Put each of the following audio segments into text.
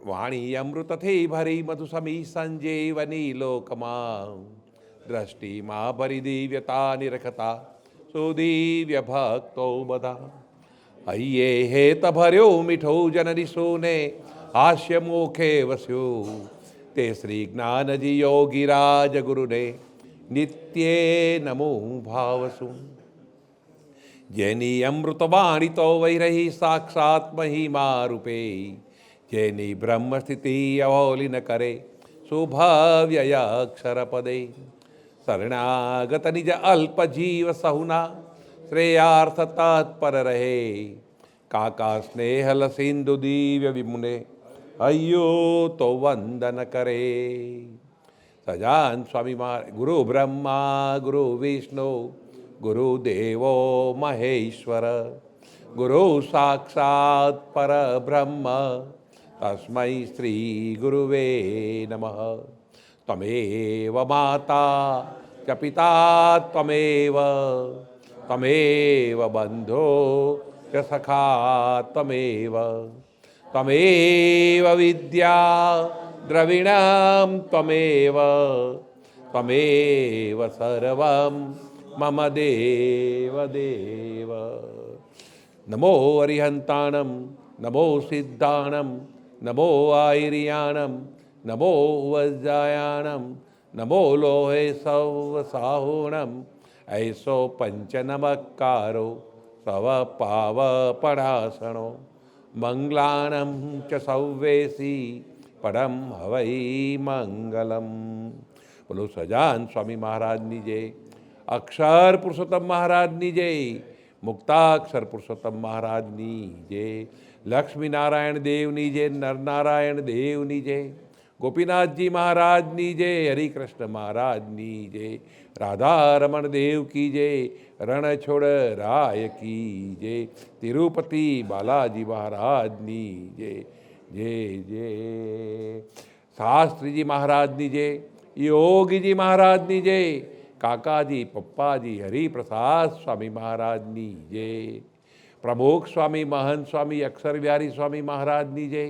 વાણી અમૃતથી ભરી મધુ સમી સંજીવની લોકમાં દ્રષ્ટિમાં ભરી દિવ્યતા નિરખતા સુદિવ્ય ભક્તો બધા હૈયે હેત ભર્યો મીઠો જનની સોને હાસ્ય મુખે વસ્યો તે શ્રી જ્ઞાનજી યોગીરાજ ગુરુને નિત્યે નમો ભાવસુ જેની અમૃતવાણી તો વહી રહી સાક્ષાત મહિમા રૂપે જેની બ્રહ્મસ્થિતિ અવોલી ન કરે શુભવ્યય અક્ષર પદે શરણાગત નિજ અલ્પ જીવ સહુના શ્રેયાર્થ તત્પર રહે કાકા સ્નેહલ સિંધુ દિવ્ય વિમુને અયો તો વંદન કરે સજાન સ્વામી ગુરુ બ્રહ્મા ગુરુ વિષ્ણુ ગુરુદેવો મહેશ્વર ગુરુ સાક્ષાત પરબ્રહ્મ તસ્મૈ શ્રી ગુરુવે નમઃ ત્વમેવ માતા ચ પિતા ત્વમેવ બંધો ચ સખા ત્વમેવ વિદ્યા દ્રવિણમ ત્વમેવ સર્વં મમ દેવ દેવ નમો અરિહંતાણમ નમો સિદ્ધાણમ નમો આયર્યાણમ નમો વજ્રાયાણમ નમો લોહે સૌ સાહુણમ ऐसो पंचनमकारो सव पावपणासनो मंगलानम च सौवेसी परम हवै मंगलम। बोलो सजान स्वामी महाराजनी जय, अक्षर पुरुषोत्तम महाराजनी जय, मुक्ताक्षर पुरुषोत्तम महाराजनी जय, लक्ष्मी नारायण देवनी जय, नरनारायण देवनी जय, गोपीनाथ जी महाराजनी जय, हरिकृष्ण महाराजनी जय, राधा रमण देव की जय, रणछोड़ राय की जय, तिरुपति बालाजी महाराजनी जय जय जय, शास्त्री जी महाराजनी जय, योगी जी महाराजनी जय, काकाजी पप्पाजी हरिप्रसाद स्वामी महाराजनी जय, प्रमुख स्वामी महंत स्वामी अक्षर बिहारी स्वामी महाराजनी जय,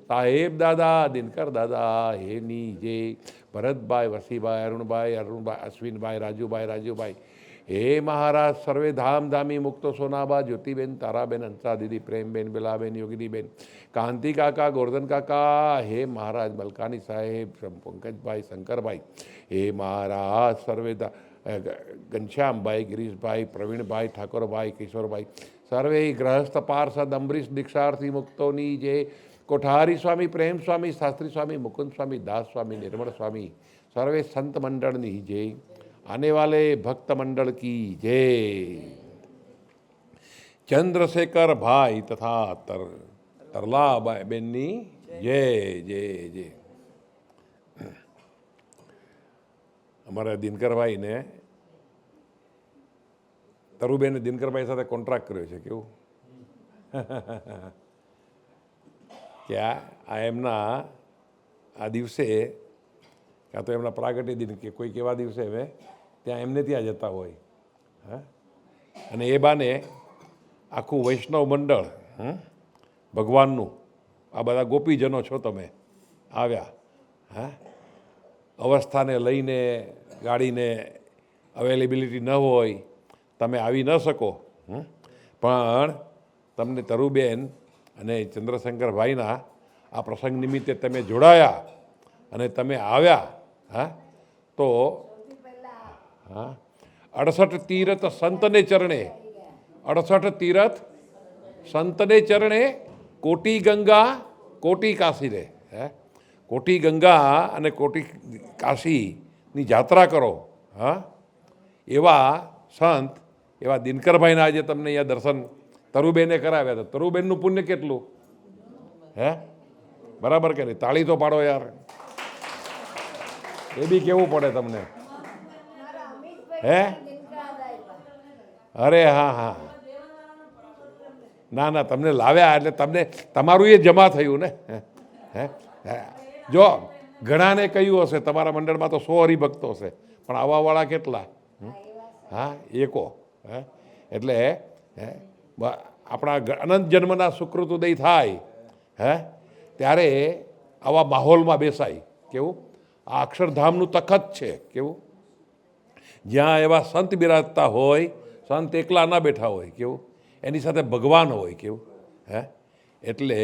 साहेब दादा दिनकर दादा हेनी जय, भरतभाई वसीभाई अरुणभाई अश्विनभाई राजूभाई हे महाराज सर्वे धाम धामी मुक्तो सोनाबा ज्योतिबेन ताराबेन हंसा दीदी प्रेमबेन बेलाबेन योगिनीबेन कांति काका गोवर्धन काका हे महाराज मलकानी साहेब पंकजभाई शंकरभाई हे महाराज सर्वे घनश्यामभाई गिरीशभाई प्रवीणभाई ठाकुरभाई किशोरभाई सर्वे गृहस्थ पार्षद अम्बरीश दीक्षार्थी मुक्तोनी जय, कोठारी स्वामी प्रेम स्वामी शास्त्री स्वामी मुकुंद स्वामी दास स्वामी निर्मल स्वामी सर्वे संत मंडल की जय, आने वाले भक्त मंडल की जय। चंद्रशेखर भाई तथा तरला बेननी जय जय जय। हमारे दिनकर भाई ने तरुबेन दिनकर भाई साथ कॉन्ट्राक्ट कर्यो छे केवुं क्या आ एमना आ दिवसे क्या तो एमना प्रागट्य दिन के कोई केवा दिवसे हवे त्या एमने त्यां जता होय हाँ अने ए बाने आखुं वैष्णव मंडळ भगवाननुं आ बधा गोपीजनो छो तमे आव्या हाँ अवस्थाने लईने गाड़ीने अवेलेबिलिटी न होय तमे आवी न शको पण तमने तरुबेन અને ચંદ્રશંકર ભાઈના આ પ્રસંગ નિમિત્તે તમે જોડાયા અને તમે આવ્યા હા તો હા 68 તીરથ સંતને ચરણે 68 તીરથ સંતને ચરણે કોટી ગંગા કોટી કાશી રે હે કોટી ગંગા અને કોટી કાશીની જાત્રા કરો હા એવા સંત એવા દિનકરભાઈના આજે તમને અહીંયા દર્શન તરુબેને કરાવ્યા હતા। તરુબેનનું પુણ્ય કેટલું હે બરાબર કે નહીં? તાળી તો પાડો યાર, એ બી કેવું પડે તમને હે? અરે હા હા ના ના તમને લાવ્યા એટલે તમને તમારું એ જમા થયું ને હે જો ઘણાને કહ્યું હશે તમારા મંડળમાં તો 100 હરિભક્તો હશે પણ આવવાવાળા કેટલા? હા એકો હે એટલે હે આપણા અનંત જન્મના સુકૃત ઉદય થાય હે ત્યારે આવા માહોલમાં બેસાય. કેવું આ અક્ષરધામનું તખત છે. કેવું જ્યાં એવા સંત બિરાજતા હોય, સંત એકલા ના બેઠા હોય. કેવું એની સાથે ભગવાન હોય. કેવું હે એટલે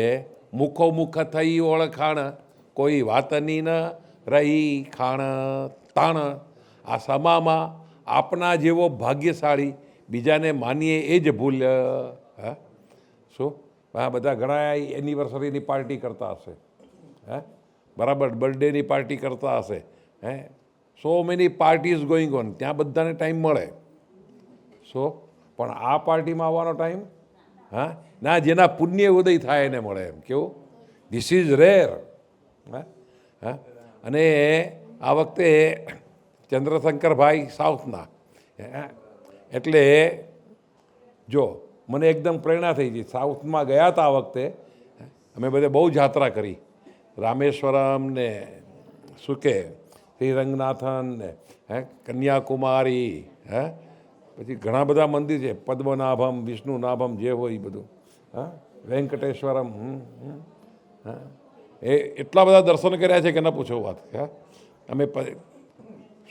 મુખો મુખ થઈ ઓળખાણ, કોઈ વાતની ન રહી ખાણ તાણ. આ સમામાં આપના જેવો ભાગ્યશાળી બીજાને માનીએ એ જ ભૂલ. હે શું આ બધા ઘણા એનિવર્સરીની પાર્ટી કરતા હશે, હે બરાબર, બર્થડેની પાર્ટી કરતા હશે. હે so many parties going on, ત્યાં બધાને ટાઈમ મળે. સો પણ આ પાર્ટીમાં આવવાનો ટાઈમ હા ના, જેના પુણ્ય ઉદય થાય એને મળે. એમ કેવું ધીસ ઇઝ રેર. હા અને આ વખતે ચંદ્રશંકરભાઈ સાઉથના, એટલે જો મને એકદમ પ્રેરણા થઈ ગઈ. સાઉથમાં ગયા હતા આ વખતે અમે બધે બહુ જાત્રા કરી, રામેશ્વરમ ને શું કે શ્રીરંગનાથન ને કન્યાકુમારી, હે પછી ઘણા બધા મંદિર છે, પદ્મનાભમ વિષ્ણુનાભમ જે હોય એ બધું, હા વેંકટેશ્વરમ. હા એ એટલા બધા દર્શન કર્યા છે કે ન પૂછો વાત. હા અમે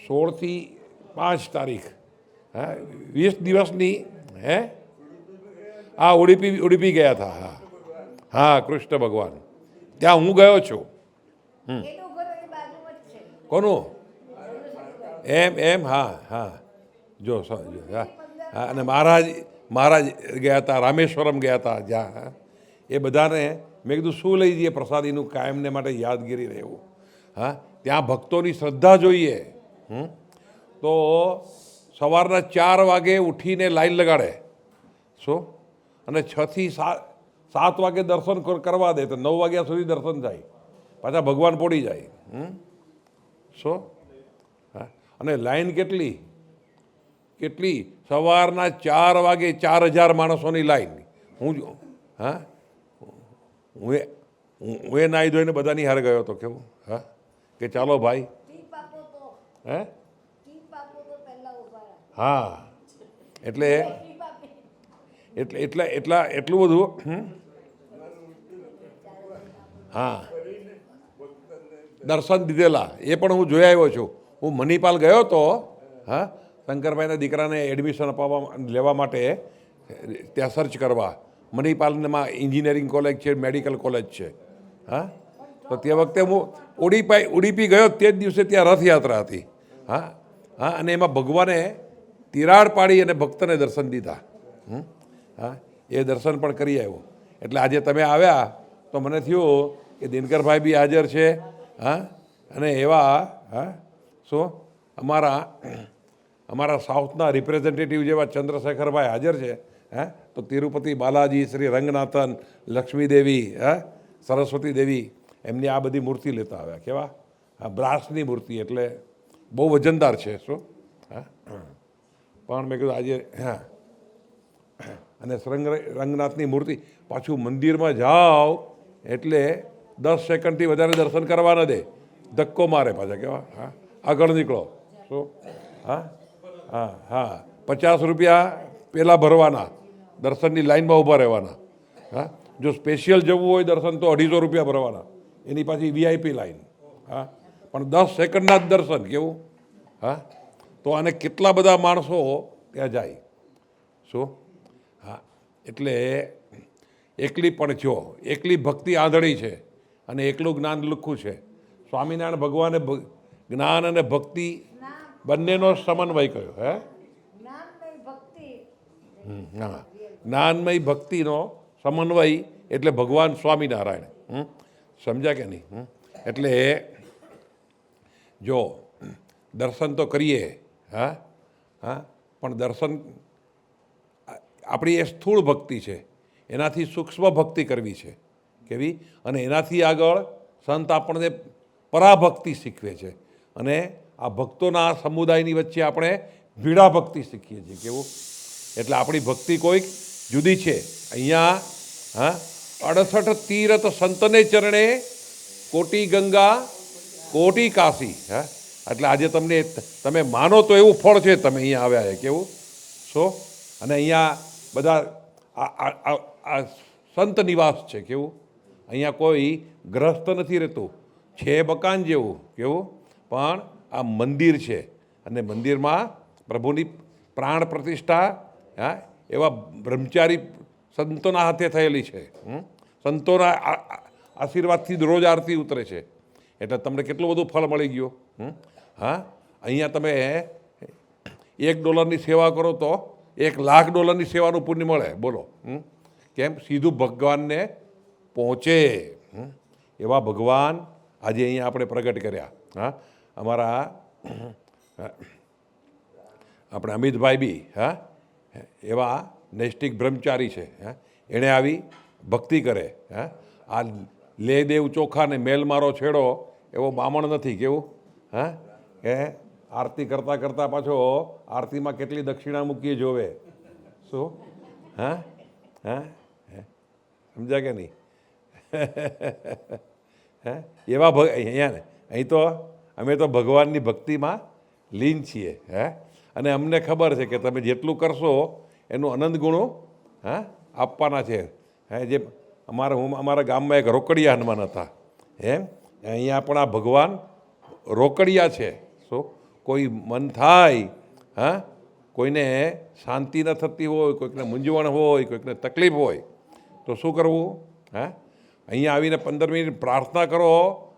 16 થી 5 તારીખ, હા 20 દિવસની, હે હા ઉડીપી ગયા હતા. હા હા કૃષ્ણ ભગવાન ત્યાં હું ગયો છું. કોનું એમ હા હા જો હા હા અને મહારાજ ગયા હતા, રામેશ્વરમ ગયા હતા જ્યાં. એ બધાને મેં કીધું શું લઈ જઈએ પ્રસાદીનું કાયમને માટે યાદગીરી રહેવું. હા ત્યાં ભક્તોની શ્રદ્ધા જોઈએ. તો સવારના 4 વાગે ઉઠીને લાઈન લગાડે. શું અને 6 થી 7 વાગે દર્શન કરવા દે તો 9 વાગ્યા સુધી દર્શન થાય, પાછા ભગવાન પડી જાય. શું હા અને લાઈન કેટલી કેટલી સવારના 4 વાગે 4000 માણસોની લાઈન. હું હા હું એ નાહી ધોઈને બધાની હારે ગયો હતો. કેવું હા કે ચાલો ભાઈ, હે હા એટલે એટલું બધું. હા દર્શન દીધેલા એ પણ હું જોઈ આવ્યો છું. હું મણિપાલ ગયો હતો, હા શંકરભાઈના દીકરાને એડમિશન અપાવવા લેવા માટે ત્યાં સર્ચ કરવા. મણિપાલમાં એન્જિનિયરિંગ કોલેજ છે, મેડિકલ કોલેજ છે. હા તો તે વખતે હું ઉડીપી ગયો, તે જ દિવસે ત્યાં રથયાત્રા હતી. હા હા અને એમાં ભગવાને તિરાડ પાડી અને ભક્તને દર્શન દીધા. હા એ દર્શન પણ કરી આવ્યો. એટલે આજે તમે આવ્યા તો મને થયું કે દિનકરભાઈ બી હાજર છે. હા અને એવા હા શું અમારા સાઉથના રિપ્રેઝેન્ટેટિવ જેવા ચંદ્રશેખરભાઈ હાજર છે. હે તો તિરુપતિ બાલાજી, શ્રી રંગનાથન, લક્ષ્મી દેવી, હે સરસ્વતી દેવી, એમની આ બધી મૂર્તિ લેતા આવ્યા. કેવા હા બ્રાસની મૂર્તિ, એટલે બહુ વજનદાર છે. શું હા પણ મેં કીધું આજે હા અને રંગનાથની મૂર્તિ પાછું મંદિરમાં જાઓ એટલે 10 સેકન્ડથી વધારે દર્શન કરવા ન દે, ધક્કો મારે પાછા. કેવા હા આગળ નીકળો. શું હા હા હા 50 રૂપિયા પહેલાં ભરવાના, દર્શનની લાઈનમાં ઊભા રહેવાના. હા જો સ્પેશિયલ જવું હોય દર્શન તો 250 રૂપિયા ભરવાના, એની પાછી VIP લાઈન. હા પણ 10 સેકન્ડના જ દર્શન. કેવું હા તો આને કેટલા બધા માણસો ત્યાં જાય. શું હા એટલે એકલી પણ જો એકલી ભક્તિ આંધળી છે અને એકલું જ્ઞાન લુખ્ખું છે. સ્વામિનારાયણ ભગવાને જ્ઞાન અને ભક્તિ બંનેનો સમન્વય કર્યો. હે હા જ્ઞાનમય ભક્તિનો સમન્વય એટલે ભગવાન સ્વામિનારાયણ. સમજ્યા કે નહીં? એટલે જો દર્શન તો કરીએ, હા હા પણ દર્શન આપણી એ સ્થૂળ ભક્તિ છે, એનાથી સૂક્ષ્મ ભક્તિ કરવી છે. કેવી અને એનાથી આગળ સંત આપણને પરાભક્તિ શીખવે છે અને આ ભક્તોના સમુદાયની વચ્ચે આપણે ભીડા ભક્તિ શીખીએ છીએ. કેવું એટલે આપણી ભક્તિ કોઈક જુદી છે. અહીંયા હા 68 તીરથ સંતને ચરણે, કોટી ગંગા કોટી કાશી. હા એટલે આજે તમે માનો તો એવું ફળ છે તમે અહીંયા આવ્યા છે. કેવું શો અને અહીંયા બધા આ સંત નિવાસ છે. કેવું અહીંયા કોઈ ગ્રસ્ત નથી રહેતું. છે મકાન જેવું કેવું, પણ આ મંદિર છે અને મંદિરમાં પ્રભુની પ્રાણ પ્રતિષ્ઠા હા એવા બ્રહ્મચારી સંતોના હાથે થયેલી છે. સંતોના આશીર્વાદથી જ રોજ આરતી ઉતરે છે, એટલે તમને કેટલું બધું ફળ મળી ગયું. હા, અહીંયા તમે $1 સેવા કરો તો $1,00,000 સેવાનું પુણ્ય મળે. બોલો કેમ? સીધું ભગવાનને પહોંચે. એવા ભગવાન આજે અહીંયા આપણે પ્રગટ કર્યા. હા, અમારા આપણે અમિતભાઈ બી હા એવા નૈષ્ટિક બ્રહ્મચારી છે. હા, એણે આવી ભક્તિ કરે. હા, આ લે દેવ ચોખા ને મેલ મારો છેડો એવો બામણ નથી. કેવું? હા, એ આરતી કરતાં કરતાં પાછો આરતીમાં કેટલી દક્ષિણા મૂકીએ જોવે. શું? હા હા સમજ્યા કે નહીં? હે એવા અહીંયા અહીં તો અમે તો ભગવાનની ભક્તિમાં લીન છીએ. હે, અને અમને ખબર છે કે તમે જેટલું કરશો એનું અનંત ગુણો હા આપવાના છે. હે, જે અમારા ગામમાં એક રોકડિયા હનુમાન હતા. એમ અહીંયા પણ આ ભગવાન રોકડિયા છે. શું? કોઈ મન થાય હા, કોઈને શાંતિ ન થતી હોય, કોઈકને મૂંઝવણ હોય, કોઈકને તકલીફ હોય તો શું કરવું? હા, અહીંયા આવીને 15 મિનિટ પ્રાર્થના કરો,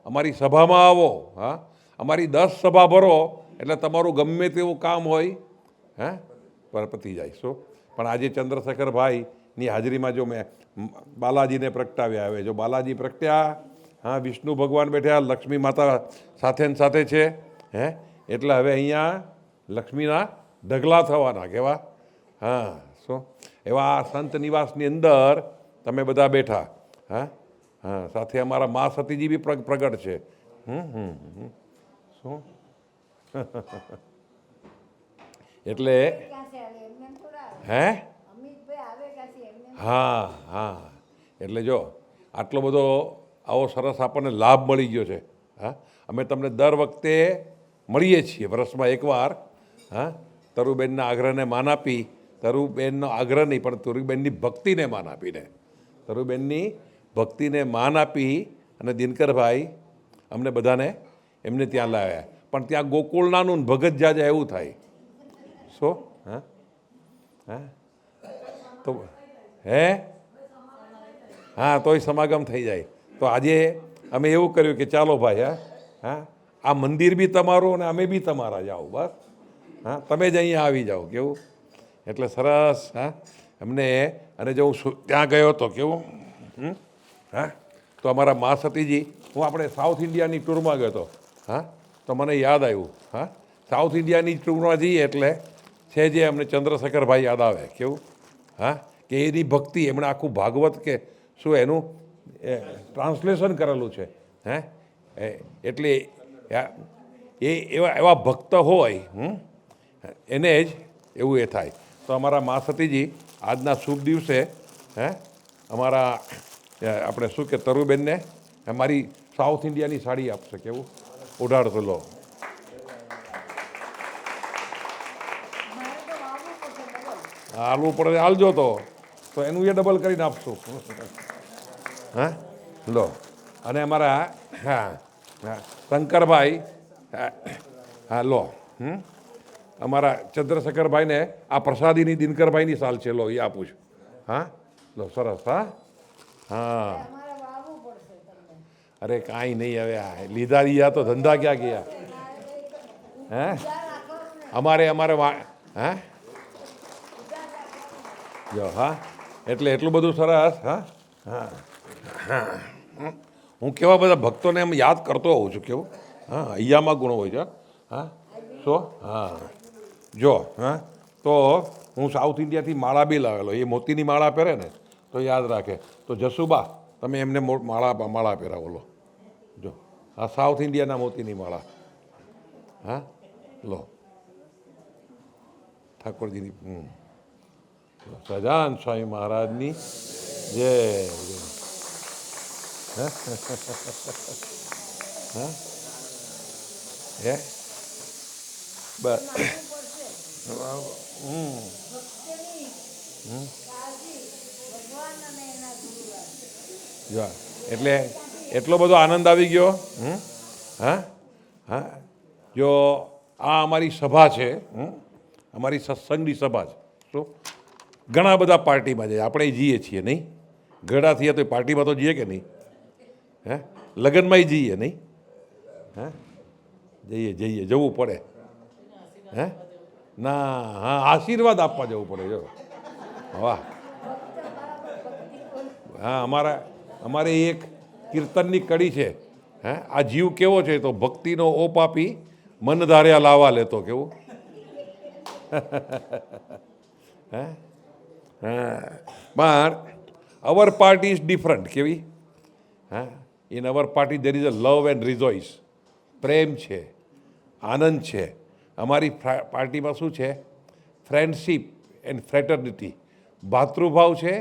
અમારી સભામાં આવો. હા, અમારી 10 સભા ભરો એટલે તમારું ગમે તેવું કામ હોય હા પતી જાય. શું? પણ આજે ચંદ્રશેખરભાઈની હાજરીમાં જો મેં બાલાજીને પ્રગટાવ્યા. હવે જો બાલાજી પ્રગટ્યા, હા વિષ્ણુ ભગવાન બેઠ્યા, લક્ષ્મી માતા સાથે ને સાથે છે. હે, એટલે હવે અહીંયા લક્ષ્મીના ઢગલા થવાના. કેવા? હા, શું? એવા સંત નિવાસની અંદર તમે બધા બેઠા. હા હા, સાથે અમારા મા સતીજી બી પ્રગટ છે. શું? એટલે હે હા હા, એટલે જો આટલો બધો આવો સરસ આપણને લાભ મળી ગયો છે. હા, અમે તમને દર વખતે મળીએ છીએ વર્ષમાં એકવાર. હા, તરુબેનના આગ્રહને માન આપી, તરુબેનનો આગ્રહ નહીં પણ તરુબેનની ભક્તિને માન આપીને, તરુબેનની ભક્તિને માન આપી અને દિનકરભાઈ અમને બધાને એમને ત્યાં લાવ્યા. પણ ત્યાં ગોકુળ નાનું ભગત જાજા એવું થાય. શું? હા હા તો હે હા તોય સમાગમ થઈ જાય. તો આજે અમે એવું કર્યું કે ચાલો ભાઈ હા હા આ મંદિર બી તમારું અને અમે બી તમારા જાઓ. બસ હા, તમે જ અહીંયા આવી જાઓ. કેવું? એટલે સરસ. હા, અમને અને જો હું ત્યાં ગયો હતો કેવું હા, તો અમારા મા સતીજી, હું આપણે સાઉથ ઇન્ડિયાની ટૂરમાં ગયો હતો. હા, તો મને યાદ આવ્યું. હા, સાઉથ ઇન્ડિયાની ટૂરમાં જઈએ એટલે છે જે અમને ચંદ્રશેખરભાઈ યાદ આવે. કેવું? હા, કે એની ભક્તિ એમણે આખું ભાગવત કે શું એનું ટ્રાન્સલેશન કરેલું છે. હે, એટલે એ એવા ભક્ત હોય એને જ એવું એ થાય. તો અમારા મા સતીજી આજના શુભ દિવસે હે અમારા આપણે શું કે તરુબેનને મારી સાઉથ ઇન્ડિયાની સાડી આપશે. કેવું? ઉડાડતો લો. હાલવું પડે હાલજો તો એનું એ ડબલ કરીને આપશું. હા લો. અને અમારા હા શંકરભાઈ હા લો અમારા ચંદ્રશેખરભાઈને આ પ્રસાદીની દિનકરભાઈની સાલ છે. લો એ આપું છું. હા લો સરસ. હા હા અરે કાંઈ નહીં. હવે લીધા લીધા તો ધંધા ક્યાં ગયા? હે અમારે હે જો હા એટલે એટલું બધું સરસ. હા હા હા, હું કેવા બધા ભક્તોને એમ યાદ કરતો હોઉં છું. કેવું? હા, અહીંયામાં ગુણ હોય છે. હા શું? હા જો હા, તો હું સાઉથ ઇન્ડિયાથી માળા બી લાવેલો. એ મોતીની માળા પહેરે ને તો યાદ રાખે. તો જસુબા તમે એમને માળા પહેરાવો. લો જો આ સાઉથ ઇન્ડિયાના મોતીની માળા. હા લો ઠાકોરજીની સજાન સ્વામી મહારાજની જય. હા હે બસ જો એટલે એટલો બધો આનંદ આવી ગયો. હા હા, જો આ અમારી સભા છે, અમારી સત્સંગની સભા છે. શું ઘણા બધા પાર્ટીમાં જાય, આપણે જઈએ છીએ નહીં? ઘરડા થઈએ તો પાર્ટીમાં તો જઈએ કે નહીં? હે, લગ્નમાંય જઈએ નહીં? હે, જઈએ જઈએ, જવું પડે. હે ના, હા, આશીર્વાદ આપવા જવું પડે. જો વાહ, હા, અમારે એક કીર્તનની કડી છે. હે, આ જીવ કેવો છે તો ભક્તિનો ઓપ આપી મન ધાર્યા લાવા લેતો. કેવું? હે, પણ અવર પાર્ટી ઇઝ ડિફરન્ટ. કેવી? હા, in our party there is a love and rejoice. પ્રેમ છે, આનંદ છે. અમારી પાર્ટીમાં શું છે? Friendship and fraternity. ભાતૃભાવ છે,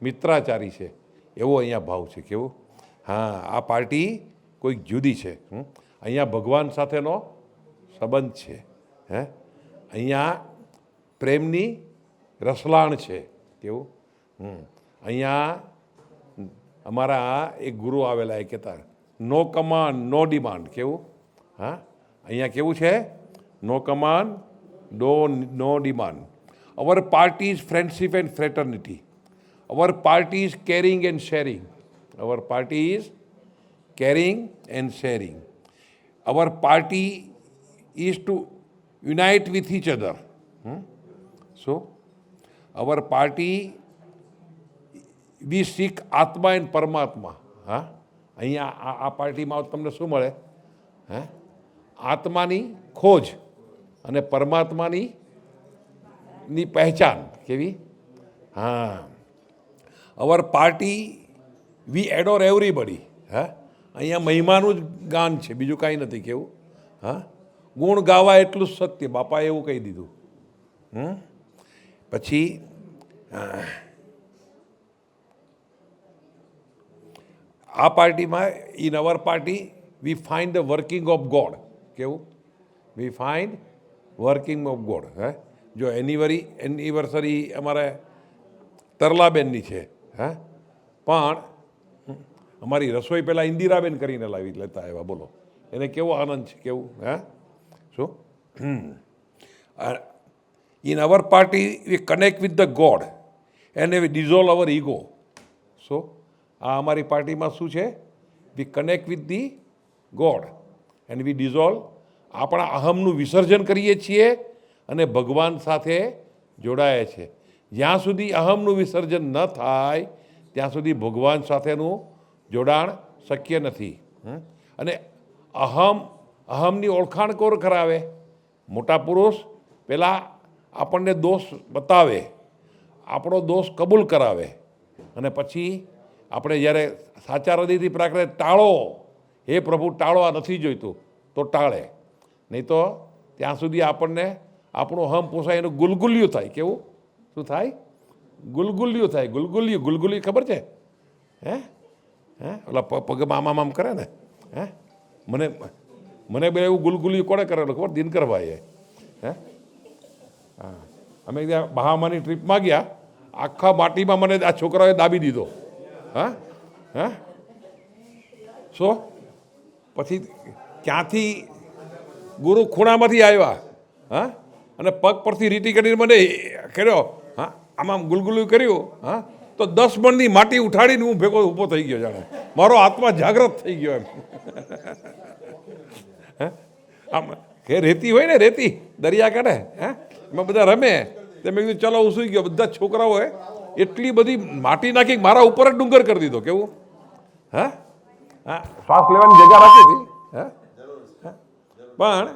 મિત્રાચારી છે, એવો અહીંયા ભાવ છે. કેવું? હા, આ પાર્ટી કોઈક જુદી છે. અહીંયા ભગવાન સાથેનો સંબંધ છે. હે, અહીંયા પ્રેમની રસલાણ છે. કેવું? અહીંયા અમારા એક ગુરુ આવેલા એ કહેતા, નો કમાન્ડ નો ડિમાન્ડ. કેવું? હા, અહીંયા કેવું છે? No command no demand. Our party is friendship and fraternity. Our party is caring and sharing. Our party is caring and sharing. Our party is to unite with each other. So, our party, we seek Atma and Paramatma. હા, અહીંયા આ પાર્ટીમાં તમને શું મળે? હે, આત્માની ખોજ અને પરમાત્માની પહેચાન. કેવી? હા, અવર પાર્ટી વી એડોર એવરીબડી. હા, અહીંયા મહિમાનું જ ગાન છે, બીજું કાંઈ નથી. કેવું? હા, ગુણ ગાવા એટલું જ સત્ય. બાપાએ એવું કહી દીધું. પછી આ પાર્ટીમાં, in our party we find the working of God. કેવું? We find working of God. હે, જો એનિવર્સરી અમારે તરલાબેનની છે. હે, પણ અમારી રસોઈ પહેલાં ઇન્દિરાબેન કરીને લાવી લેતા આવ્યા. બોલો, એને કેવો આનંદ છે. કેવું? હે, શું? In our party we connect with the God and we dissolve our ego. So આ અમારી પાર્ટીમાં શું છે? We connect with the God and we dissolve. આપણા અહમનું વિસર્જન કરીએ છીએ અને ભગવાન સાથે જોડાયા છે. જ્યાં સુધી અહમનું વિસર્જન ન થાય ત્યાં સુધી ભગવાન સાથેનું જોડાણ શક્ય નથી. અને અહમની ઓળખાણ કોણ કરાવે? મોટા પુરુષ પહેલાં આપણને દોષ બતાવે, આપણો દોષ કબૂલ કરાવે, અને પછી આપણે જ્યારે સાચા હૃદયથી પ્રાર્થના ટાળો, હે પ્રભુ ટાળો, આ નથી જોઈતું, તો ટાળે. નહીં તો ત્યાં સુધી આપણને આપણું અહમ પોસાય એનું ગુલગુલિયું થાય. કેવું? શું થાય? ગુલગુલિયું થાય. ગુલગુલિયું ખબર છે? હે હે, ઓલા પગમાં આમ કરે ને. હે, મને બે એવું ગુલગુલિયું કોણે કરેલું ખબર? દિનકરભાઈએ. હે, હા, અમે ત્યાં બહામાની ટ્રીપમાં ગયા, આખા માટીમાં મને આ છોકરાઓએ દાબી દીધો. હા હા, શું? પછી ક્યાંથી ગુરુ ખૂણામાંથી આવ્યા. હા, અને પગ પરથી રીટી કરીને મને કર્યો. હા, આમ ગુલગુલિયું કર્યું. હા, તો 10 મણની માટી ઉઠાડીને હું ભેગો ઊભો થઈ ગયો. જાણે મારો આત્મા જાગૃત થઈ ગયો. એમ આમ કે રેતી હોય ને, રેતી દરિયા કાંઠે, હે, એમાં બધા રમે. તે મેં કીધું ચલો, હું સુઈ ગયો. બધા છોકરાઓએ એટલી બધી માટી નાખી મારા ઉપર જ ડુંગર કરી દીધો. કેવું? હા હા, શ્વાસ લેવાની જગ્યા રાખી હતી. હા, પણ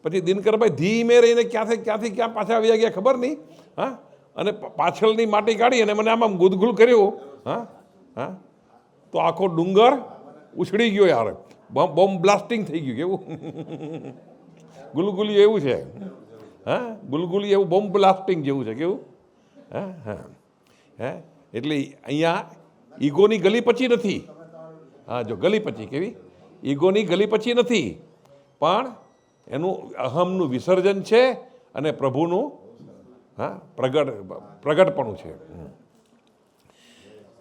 પછી દિનકરભાઈ ધીમે રહીને ક્યાંથી ક્યાં પાછા આવી ગયા ખબર નહીં. હા, અને પાછળની માટી કાઢી અને મને આમ ગુદગુલ કર્યું. હા હા, તો આખો ડુંગર ઉછળી ગયો. યાર, બોમ્બ બ્લાસ્ટિંગ થઈ ગયું. કેવું? ગુલગુલી એવું છે. હા, ગુલગુલી એવું બોમ્બ બ્લાસ્ટિંગ જેવું છે. કેવું? હા હા હે, એટલે અહીંયા ઈગોની ગલી પછી નથી. હા, જો ગલી પછી કેવી? ઈગોની ગલી પછી નથી, પણ એનું અહમનું વિસર્જન છે અને પ્રભુનું હા પ્રગટપણું છે.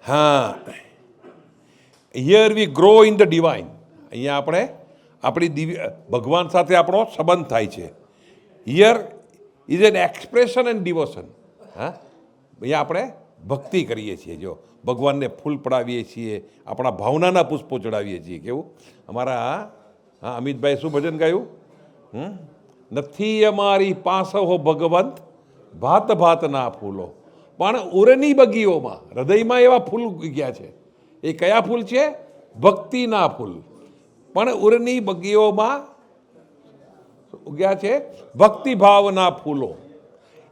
હા, here we grow in the divine. અહીંયા આપણે આપણી દિવ્ય ભગવાન સાથે આપણો સંબંધ થાય છે. Here is an expression and devotion. હા, અહીંયા આપણે ભક્તિ કરીએ છીએ. જો ભગવાનને ફૂલ પડાવીએ છીએ, આપણા ભાવનાના પુષ્પો ચડાવીએ છીએ. કેવું અમારા અમિતભાઈ શું ભજન ગાયું? નથી અમારી પાસે હો ભગવંત ભાત ભાતના ફૂલો, પણ ઉરની બગીઓમાં હૃદયમાં એવા ફૂલ ઉગ્યા છે. એ કયા ફૂલ છે? ભક્તિના ફૂલ. પણ ઉરની બગીઓમાં ઉગ્યા છે ભક્તિભાવના ફૂલો.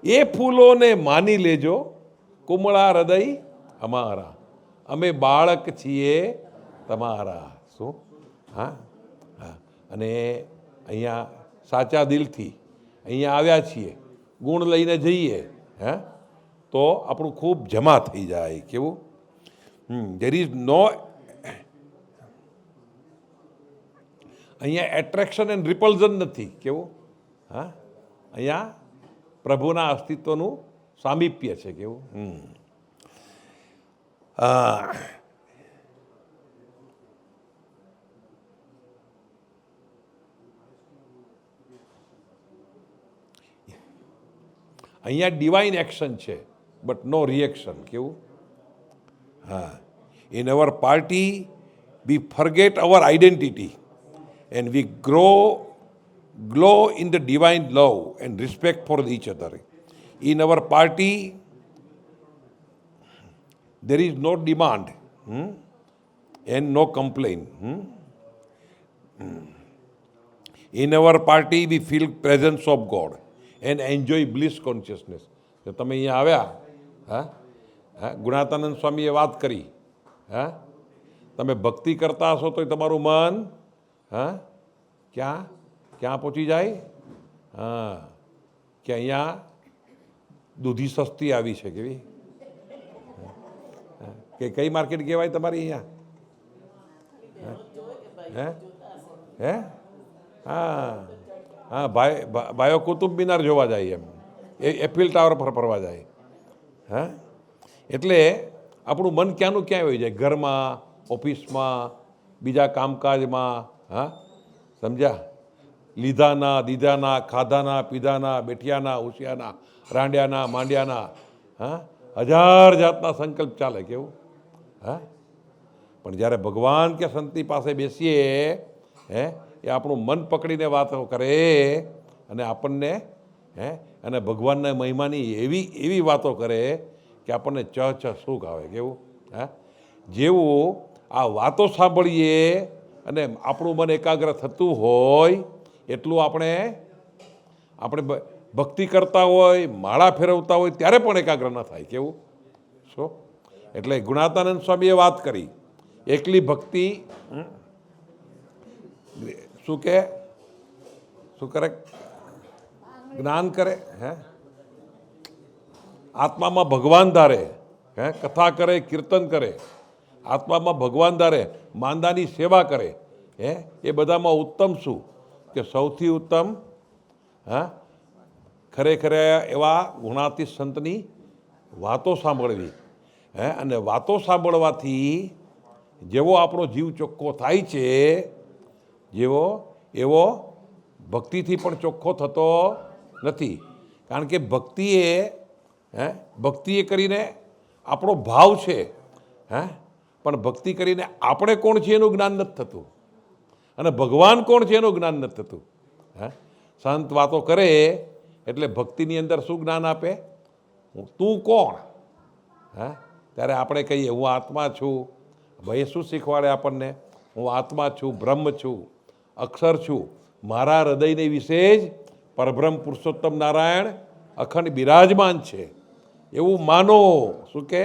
એ ફૂલોને માની લેજો કુમળા હૃદય અમારા, અમે બાળક છીએ તમારા. શું? હા હા. અને અહીંયા સાચા દિલથી અહીંયા આવ્યા છીએ, ગુણ લઈને જઈએ, હે, તો આપણું ખૂબ જમા થઈ જાય. કેવું? ધેર ઇઝ નો અહીંયા એટ્રેક્શન એન્ડ રિપલ્ઝન નથી. કેવું? હા, અહીંયા પ્રભુના અસ્તિત્વનું સામીપ્ય છે. કેવું? અહીંયા ડિવાઇન એક્શન છે, બટ નો રિએક્શન. કેવું? હા. In our party we forget our identity and we glow in the divine love and respect for each other. In our party, there is no demand and no complaint. In our party, we feel presence of God and enjoy bliss consciousness. જો તમે અહીંયા આવ્યા, હા, ગુણાતાનંદ સ્વામીએ વાત કરી, હા, તમે ભક્તિ કરતા હશો તો તમારું મન હા ક્યાં ક્યાં પહોંચી જાય? હા, કે અહીંયા દૂધી સસ્તી આવી છે. કેવી? કે કઈ માર્કેટ કહેવાય તમારી અહીંયા? હે હે હા હા, ભાઈઓ કુતુબ મિનાર જોવા જાય, એમ એફિલ ટાવર પર ફરવા જાય. હા, એટલે આપણું મન ક્યાંનું ક્યાં હોય જાય? ઘરમાં, ઓફિસમાં, બીજા કામકાજમાં. હા, સમજ્યા? લીધાના, દીધાના, ખાધાના, પીધાના, બેઠિયાના, ઉસિયાના, રાંડ્યાના, માંડ્યાના, હા, હજાર જાતના સંકલ્પ ચાલે. કેવું? હા, પણ જ્યારે ભગવાન કે સંતની પાસે બેસીએ, હે, એ આપણું મન પકડીને વાતો કરે અને આપણને, હે, અને ભગવાનના મહિમાની એવી વાતો કરે કે આપણને ચ સુખ આવે. કેવું? હા, જેવું આ વાતો સાંભળીએ અને આપણું મન એકાગ્ર થતું હોય એટલું આપણે ભક્તિ કરતા હોય, માળા ફેરવતા હોય ત્યારે પણ એકાગ્ર ન થાય. કેવું? શું? એટલે ગુણાતાનંદ સ્વામીએ વાત કરી, એકલી ભક્તિ શું કે શું કરે? જ્ઞાન કરે, હે, આત્મામાં ભગવાન ધારે, હે, કથા કરે, કીર્તન કરે, આત્મામાં ભગવાન ધારે, માંદાની સેવા કરે, હે, એ બધામાં ઉત્તમ શું? કે સૌથી ઉત્તમ, હા, ખરેખર એવા ગુણાતીત સંતની વાતો સાંભળવી. હે, અને વાતો સાંભળવાથી જેવો આપણો જીવ ચોખ્ખો થાય છે, એવો ભક્તિથી પણ ચોખ્ખો થતો નથી. કારણ કે ભક્તિએ કરીને આપણો ભાવ છે, હે, પણ ભક્તિ કરીને આપણે કોણ છે એનું જ્ઞાન નથી થતું, અને ભગવાન કોણ છે એનું જ્ઞાન નથી થતું. હે, સંત વાતો કરે એટલે ભક્તિની અંદર શું જ્ઞાન આપે? તું કોણ? હા, ત્યારે આપણે કહીએ હું આત્મા છું. ભાઈ શું શીખવાડે આપણને? હું આત્મા છું, બ્રહ્મ છું, અક્ષર છું. મારા હૃદયને વિશે જ પરબ્રહ્મ પુરુષોત્તમ નારાયણ અખંડ બિરાજમાન છે એવું માનો. શું કે?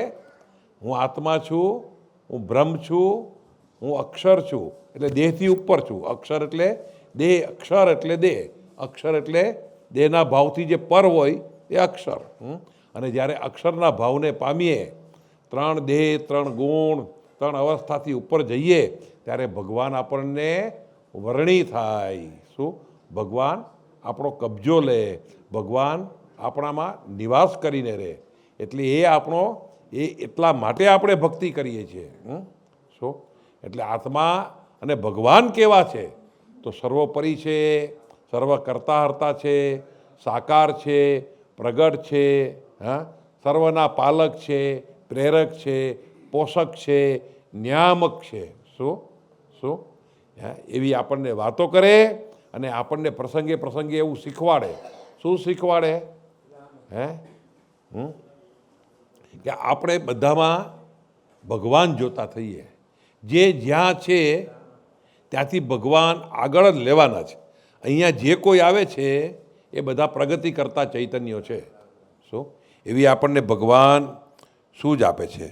હું આત્મા છું, હું બ્રહ્મ છું, હું અક્ષર છું, એટલે દેહથી ઉપર છું. અક્ષર એટલે દેહ, અક્ષર એટલે દેહ, અક્ષર એટલે દેહના ભાવથી જે પર હોય એ અક્ષર. અને જ્યારે અક્ષરના ભાવને પામીએ, 3 દેહ, 3 ગુણ, 3 અવસ્થાથી ઉપર જઈએ ત્યારે ભગવાન આપણને વર્ણી થાય. શું? ભગવાન આપણો કબજો લે, ભગવાન આપણામાં નિવાસ કરીને રહે. એટલે એટલા માટે આપણે ભક્તિ કરીએ છીએ. શું? એટલે આત્મા અને ભગવાન કેવા છે તો સર્વોપરી છે, સર્વ કરતા હર્તા છે, સાકાર છે, પ્રગટ છે, હા, સર્વના પાલક છે, પ્રેરક છે, પોષક છે, નિયામક છે. શું શું એવી આપણને વાતો કરે અને આપણને પ્રસંગે પ્રસંગે એવું શીખવાડે. શું શીખવાડે? હે કે આપણે બધામાં ભગવાન જોતા થઈએ. જે જ્યાં છે ત્યાંથી ભગવાન આગળ જ લેવાના છે. અહીંયા જે કોઈ આવે છે એ બધા પ્રગતિ કરતા ચૈતન્યો છે. શું એવી આપણને ભગવાન શું જ આપે છે?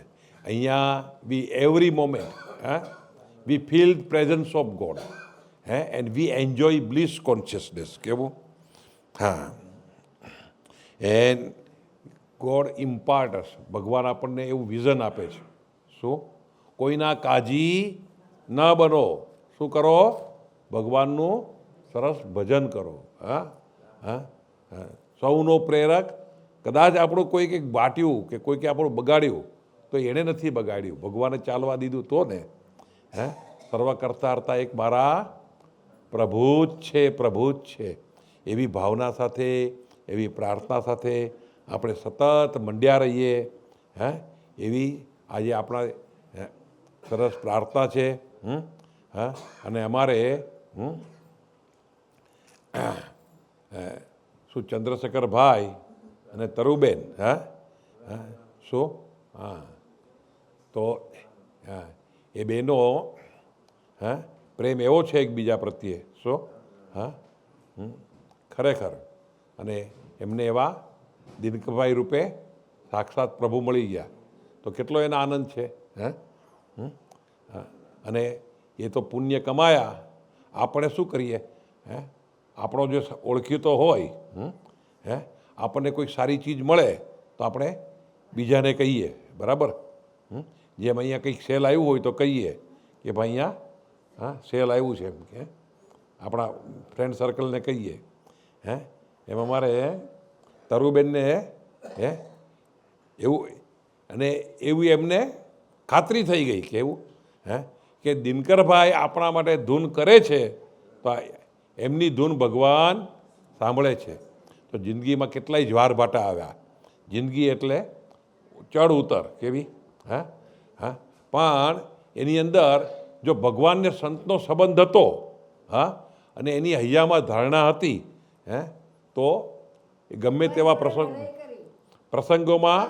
અહીંયા we every moment we feel presence of God and we enjoy bliss consciousness. કેવું? હા. એન્ડ ગોડ ઇમ્પાર્ટસ, ભગવાન આપણને એવું વિઝન આપે છે. શું? કોઈના કાજી ન બનો. શું કરો? ભગવાનનું સરસ ભજન કરો. હા હા હા. સૌનો પ્રેરક. કદાચ આપણું કોઈ કંઈક બાટ્યું કે કોઈ કે આપણું બગાડ્યું તો એણે નથી બગાડ્યું, ભગવાને ચાલવા દીધું તો ને. સર્વ કરતા હર્તા એક મારા પ્રભુ જ છે, પ્રભુ જ છે. એવી ભાવના સાથે, એવી પ્રાર્થના સાથે આપણે સતત મંડ્યા રહીએ. એવી આજે આપણા સરસ પ્રાર્થના છે. અને અમારે શું ચંદ્રશેખરભાઈ અને તરુબેન, શું તો એ બહેનો પ્રેમ એવો છે એકબીજા પ્રત્યે. શું ખરેખર. અને એમને એવા દિનકરભાઈ રૂપે સાક્ષાત પ્રભુ મળી ગયા તો કેટલો એનો આનંદ છે. અને એ તો પુણ્ય કમાયા. આપણે શું કરીએ? આપણો જે ઓળખીતો હોય, આપણને કોઈ સારી ચીજ મળે તો આપણે બીજાને કહીએ. બરાબર? જેમ અહીંયા કંઈક સેલ આવ્યું હોય તો કહીએ કે ભાઈ અહીંયા સેલ આવ્યું છે, એમ કે આપણા ફ્રેન્ડ સર્કલને કહીએ. એમ અમારે તરુબેનને એવું અને એવી એમને ખાતરી થઈ ગઈ કે એવું કે દિનકરભાઈ આપણા માટે ધૂન કરે છે તો એમની ધૂન ભગવાન સાંભળે છે. તો જિંદગીમાં કેટલાય જ્વાર ભાટા આવ્યા. જિંદગી એટલે ચડ ઉતર. કેવી? પણ એની અંદર જો ભગવાનને સંતનો સંબંધ હતો અને એની હૈયામાં ધારણા હતી તો એ ગમે તેવા પ્રસંગોમાં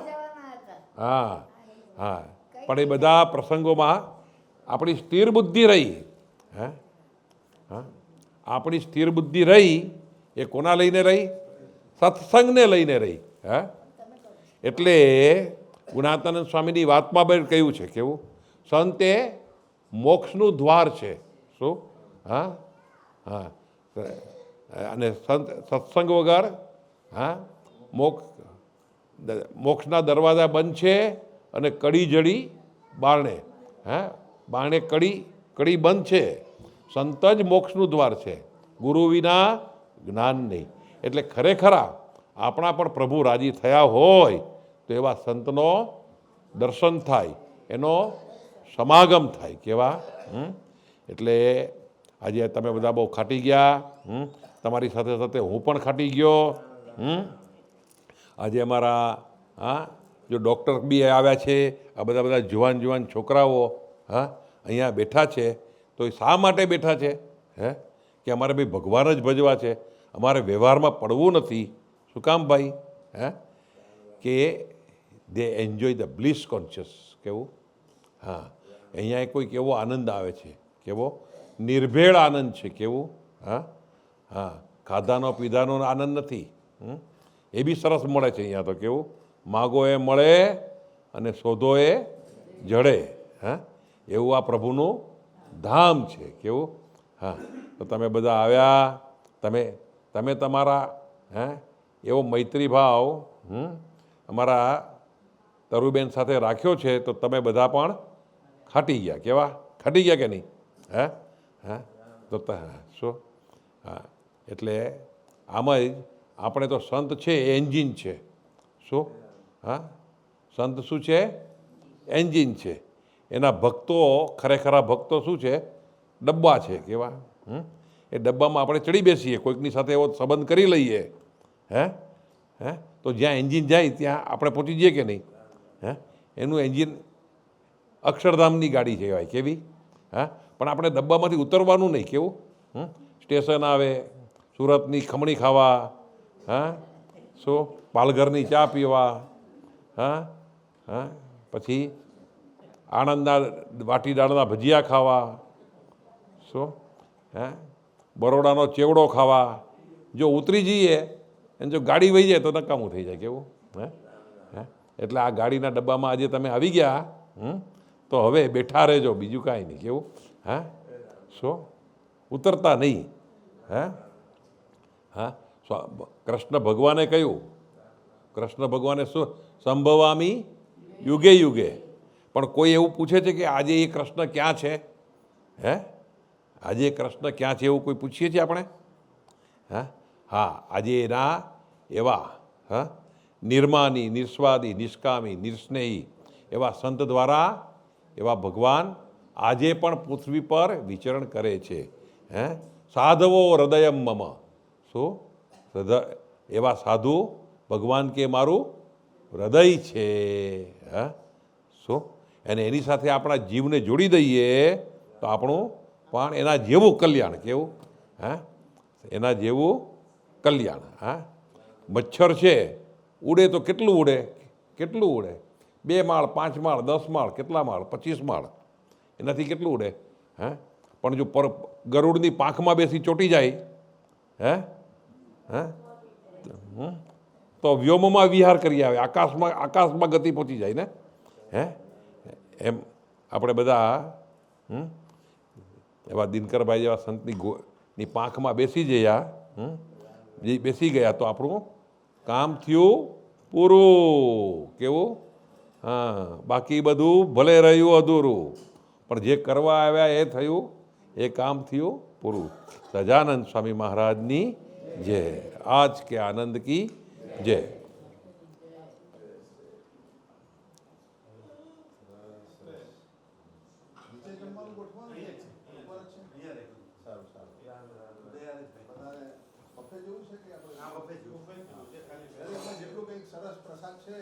પણ એ બધા પ્રસંગોમાં આપણી સ્થિર બુદ્ધિ રહી. આપણી સ્થિર બુદ્ધિ રહી એ કોના લઈને રહી? સત્સંગને લઈને રહી. એટલે ગુણાતાનંદ સ્વામીની વાતમાં પણ કહ્યું છે. કેવું? સંત એ મોક્ષનું દ્વાર છે. શું? અને સત્સંગ વગર મોક્ષના દરવાજા બંધ છે અને કડી જડી બારણે. બારણે કડી બંધ છે. સંત જ મોક્ષનું દ્વાર છે. ગુરુ વિના જ્ઞાન નહીં. એટલે ખરેખર આપણા પણ પ્રભુ રાજી થયા હોય તો એવા સંતનો દર્શન થાય, એનો સમાગમ થાય. કેવા? એટલે આજે તમે બધા બહુ ખાટી ગયા. તમારી સાથે સાથે હું પણ ખાટી ગયો. આજે અમારા જો ડૉક્ટર બી આવ્યા છે, આ બધા જુવાન છોકરાઓ અહીંયા બેઠા છે. તો એ શા માટે બેઠા છે? કે અમારે ભાઈ ભગવાન જ ભજવા છે, અમારે વ્યવહારમાં પડવું નથી. શું કામ ભાઈ? કે દે એન્જોય ધ બ્લિસ કોન્શિયસ. કેવું? અહીંયા કોઈક એવો આનંદ આવે છે. કેવો? નિર્ભેળ આનંદ છે. કેવું? ખાધાનો પીધાનો આનંદ નથી. એ બી સરસ મળે છે અહીંયા તો. કેવું? માગો એ મળે અને શોધો એ જડે. એવું આ પ્રભુનું ધામ છે. કેવું? તો તમે બધા આવ્યા, તમે તમારા એવો મૈત્રી ભાવ અમારા તરુબેન સાથે રાખ્યો છે તો તમે બધા પણ ખાટી ગયા. કેવા? ખાટી ગયા કે નહીં? તો શું? એટલે આમાં જ આપણે તો સંત છે એન્જિન છે. શું? સંત શું છે? એન્જિન છે. એના ભક્તો ખરેખરા ભક્તો શું છે? ડબ્બા છે કેવા. એ ડબ્બામાં આપણે ચડી બેસીએ, કોઈકની સાથે એવો સંબંધ કરી લઈએ, હે હે તો જ્યાં એન્જિન જાય ત્યાં આપણે પહોંચી જઈએ કે નહીં? હે એનું એન્જિન અક્ષરધામની ગાડી કહેવાય. કેવી? હા, પણ આપણે ડબ્બામાંથી ઉતરવાનું નહીં. કેવું? સ્ટેશન આવે, સુરતની ખમણી ખાવા, હા, શું પાલઘરની ચા પીવા, હા હા, પછી આણંદના વાટીદાળના ભજીયા ખાવા, શું હે બરોડાનો ચેવડો ખાવા. જો ઉતરી જઈએ અને જો ગાડી વહી જાય તો નકામું થઈ જાય. કેવું? હે હે એટલે આ ગાડીના ડબ્બામાં આજે તમે આવી ગયા, તો હવે બેઠા રહેજો, બીજું કાંઈ નહીં. કેવું? હા, શું ઉતરતા નહીં. હે હા, કૃષ્ણ ભગવાને કહ્યું, કૃષ્ણ ભગવાને શું? સંભવામી યુગે યુગે. પણ કોઈ એવું પૂછે છે કે આજે એ કૃષ્ણ ક્યાં છે? હે આજે એ કૃષ્ણ ક્યાં છે એવું કોઈ પૂછીએ છીએ આપણે? હા હા, આજે એના એવા હા નિર્માની, નિસ્વાદી, નિષ્કામી, નિર્સ્નેહી એવા સંત દ્વારા એવા ભગવાન આજે પણ પૃથ્વી પર વિચરણ કરે છે. હે સાધવો હૃદયમ મમ. શું? હૃદય એવા સાધુ ભગવાન કે મારું હૃદય છે. હા, શું? અને એની સાથે આપણા જીવને જોડી દઈએ તો આપણું પણ એના જેવું કલ્યાણ. કેવું? હા, એના જેવું કલ્યાણ. હા, મચ્છર છે, ઉડે તો કેટલું ઉડે? કેટલું ઉડે? 2 માળ, 5 માળ, 10 માળ, કેટલા માળ? 25 માળ. એનાથી કેટલું ઉડે? હે પણ જો ગરુડની પાંખમાં બેસી ચોંટી જાય, હે હે તો વ્યોમમાં વિહાર કરી આવે, આકાશમાં ગતિ પહોંચી જાય ને. હે એમ આપણે બધા એવા દિનકરભાઈ જેવા સંતની પાંખમાં બેસી ગયા, બેસી ગયા તો આપણું કામ થયું પૂરું. કેવું? હા, બાકી બધું ભલે રહ્યું અધૂરું, પણ જે કરવા આવ્યા એ થયું, એ કામ થયું પૂરું. સહજાનંદ સ્વામી મહારાજની જય. આજ કે આનંદ કી જય. જેટલું કંઈક સરસ પ્રસાદ છે